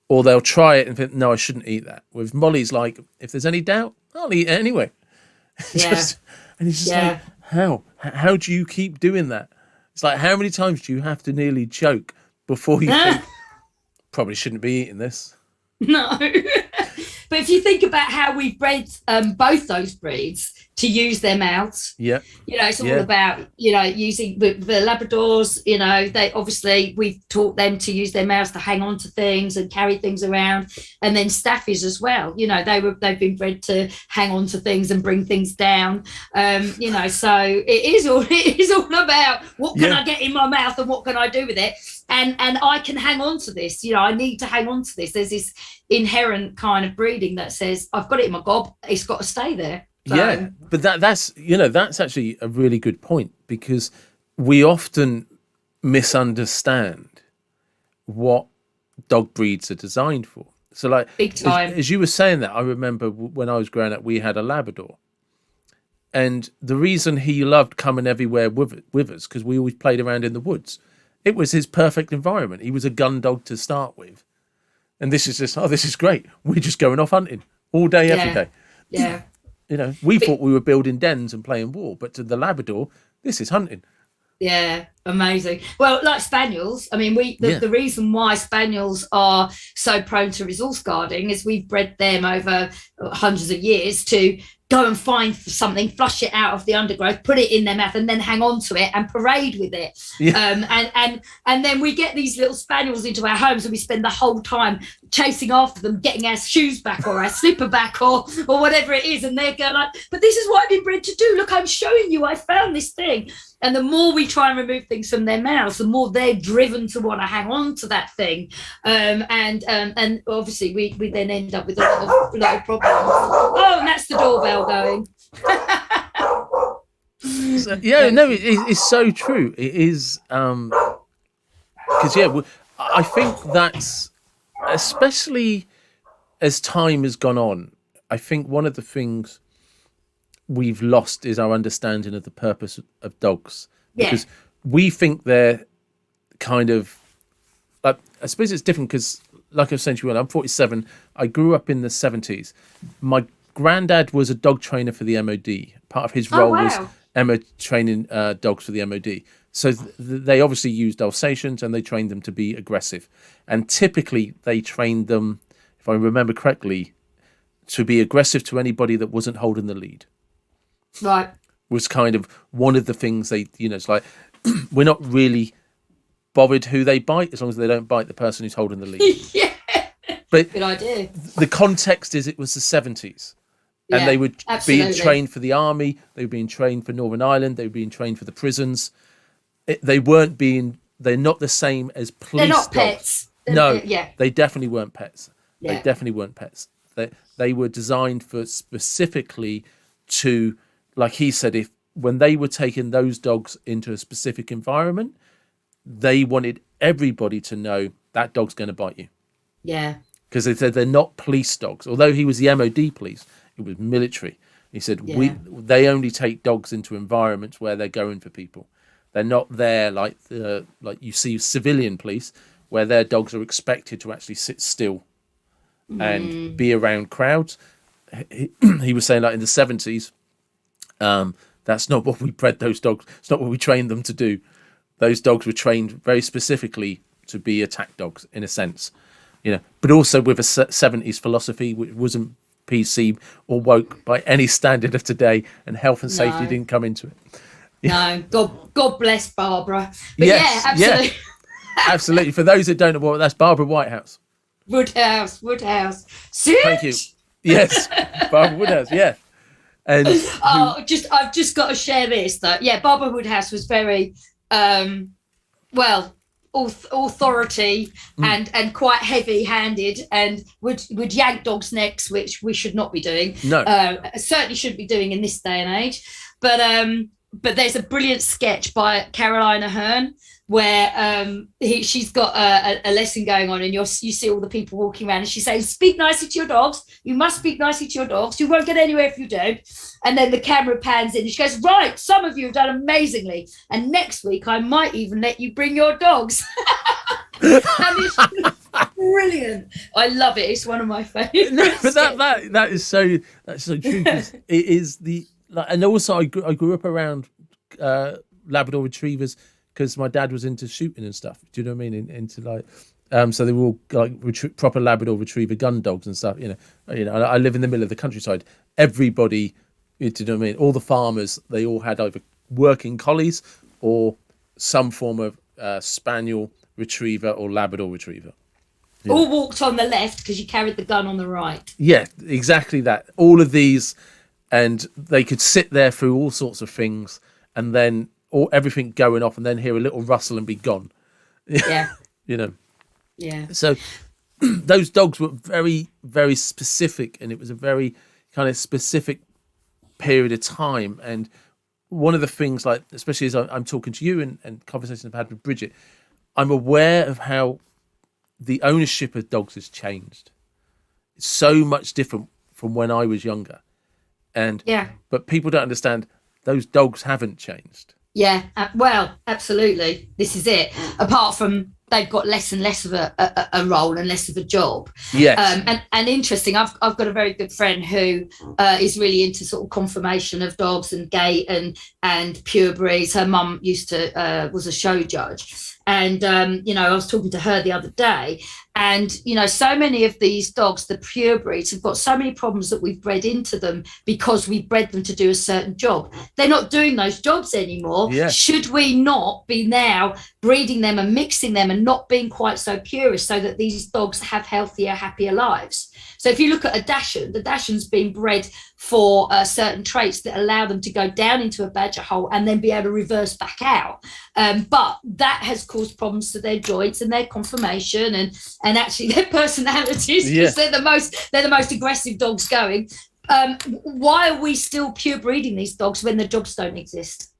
or they'll try it and think, no, I shouldn't eat that. With Molly's like, if there's any doubt, I'll eat it anyway. Yeah. And he's just like, Yeah. how do you keep doing that? It's like, how many times do you have to nearly choke before you think, probably shouldn't be eating this? No. But if you think about how we bred both those breeds to use their mouths, Yeah. it's all about, using the Labradors, they obviously, we've taught them to use their mouths to hang on to things and carry things around. And then Staffies as well, they've been bred to hang on to things and bring things down. So it is all about what can I get in my mouth and what can I do with it? And I can hang on to this, I need to hang on to this. There's this inherent kind of breeding that says, I've got it in my gob, it's got to stay there. So, yeah, but that's actually a really good point, because we often misunderstand what dog breeds are designed for. So like, big time. as you were saying that, I remember when I was growing up, we had a Labrador. And the reason he loved coming everywhere with us, because we always played around in the woods. It was his perfect environment. He was a gun dog to start with. And this is just, this is great. We're just going off hunting all day, every day. Yeah. We thought we were building dens and playing war, but to the Labrador, this is hunting. Yeah, amazing. Well, like spaniels, I mean, the reason why spaniels are so prone to resource guarding is we've bred them over hundreds of years to go and find something, flush it out of the undergrowth, put it in their mouth, and then hang on to it and parade with it. Yeah. And then we get these little spaniels into our homes, and we spend the whole time chasing after them, getting our shoes back or our slipper back or whatever it is, and they're going like, but this is what I've been bred to do. Look, I'm showing you, I found this thing. And the more we try and remove things from their mouths, the more they're driven to want to hang on to that thing. And obviously we then end up with a lot of problems. Oh, and that's the doorbell going. It's so true. It is, because I think that's, especially as time has gone on, I think one of the things we've lost is our understanding of the purpose of dogs, because we think they're kind of like, I suppose it's different because, like I was saying to you, I'm 47. I grew up in the 70s. My granddad was a dog trainer for the MOD. Part of his role was training dogs for the MOD. So they obviously used Alsatians, and they trained them to be aggressive. And typically they trained them, if I remember correctly, to be aggressive to anybody that wasn't holding the lead. Right. Was kind of one of the things they, it's like, we're not really bothered who they bite as long as they don't bite the person who's holding the lead. Yeah. But good idea. The context is it was the 70s. And they were being trained for the army. They were being trained for Northern Ireland. They were being trained for the prisons. They're not the same as police They're not dogs. Pets. They definitely weren't pets. Yeah. They definitely weren't pets. They were designed for specifically to, like he said, when they were taking those dogs into a specific environment, they wanted everybody to know that dog's going to bite you. Yeah. Because they said they're not police dogs. Although he was the MOD police, it was military. He said they only take dogs into environments where they're going for people. They're not there like you see civilian police, where their dogs are expected to actually sit still and be around crowds. He was saying, like, in the 70s, that's not what we bred those dogs. It's not what we trained them to do. Those dogs were trained very specifically to be attack dogs, in a sense, but also with a 70s philosophy, which wasn't PC or woke by any standard of today, and health and safety didn't come into it. No, God bless Barbara. But absolutely. Absolutely. For those that don't know what that's, Barbara Whitehouse. Woodhouse. Sit. Thank you. Yes, Barbara Woodhouse. Yeah. And I've just got to share this though. Yeah, Barbara Woodhouse was very authority and quite heavy-handed, and would yank dogs' necks, which we should not be doing. No, certainly shouldn't be doing in this day and age. But there's a brilliant sketch by Carolina Hearn where she's got a lesson going on, and you see all the people walking around, and she's saying, speak nicely to your dogs. You must speak nicely to your dogs. You won't get anywhere if you don't. And then the camera pans in, and she goes, right, some of you have done amazingly. And next week, I might even let you bring your dogs. Brilliant. I love it. It's one of my favourite. No, but that is so true, 'cause it is the like, and also I grew up around Labrador retrievers because my dad was into shooting and stuff. Do you know what I mean? Into like, so they were all like proper Labrador retriever gun dogs and stuff. I live in the middle of the countryside. Everybody, do you know what I mean? All the farmers, they all had either working collies or some form of spaniel retriever or Labrador retriever. All walked on the left because you carried the gun on the right. Yeah, exactly that. All of these, and they could sit there through all sorts of things, and then everything going off, and then hear a little rustle and be gone. Yeah. Yeah. So those dogs were very, very specific, and it was a very kind of specific period of time. And one of the things, like especially as I'm talking to you and conversations I've had with Bridget, I'm aware of how the ownership of dogs has changed. It's so much different from when I was younger. But people don't understand those dogs haven't changed. Yeah, well, absolutely. This is it. Apart from they've got less and less of a role and less of a job. Yes. And interesting, I've got a very good friend who is really into sort of conformation of dogs and gait and pure breeds. Her mum was a show judge. And, I was talking to her the other day, and, so many of these dogs, the pure breeds, have got so many problems that we've bred into them because we bred them to do a certain job. They're not doing those jobs anymore. Yeah. Should we not be now breeding them and mixing them and not being quite so purist so that these dogs have healthier, happier lives? So if you look at a Dachshund, the Dachshund's been bred for certain traits that allow them to go down into a badger hole and then be able to reverse back out. But that has caused problems to their joints and their conformation and actually their personalities, because they're the most aggressive dogs going. Why are we still pure breeding these dogs when the jobs don't exist?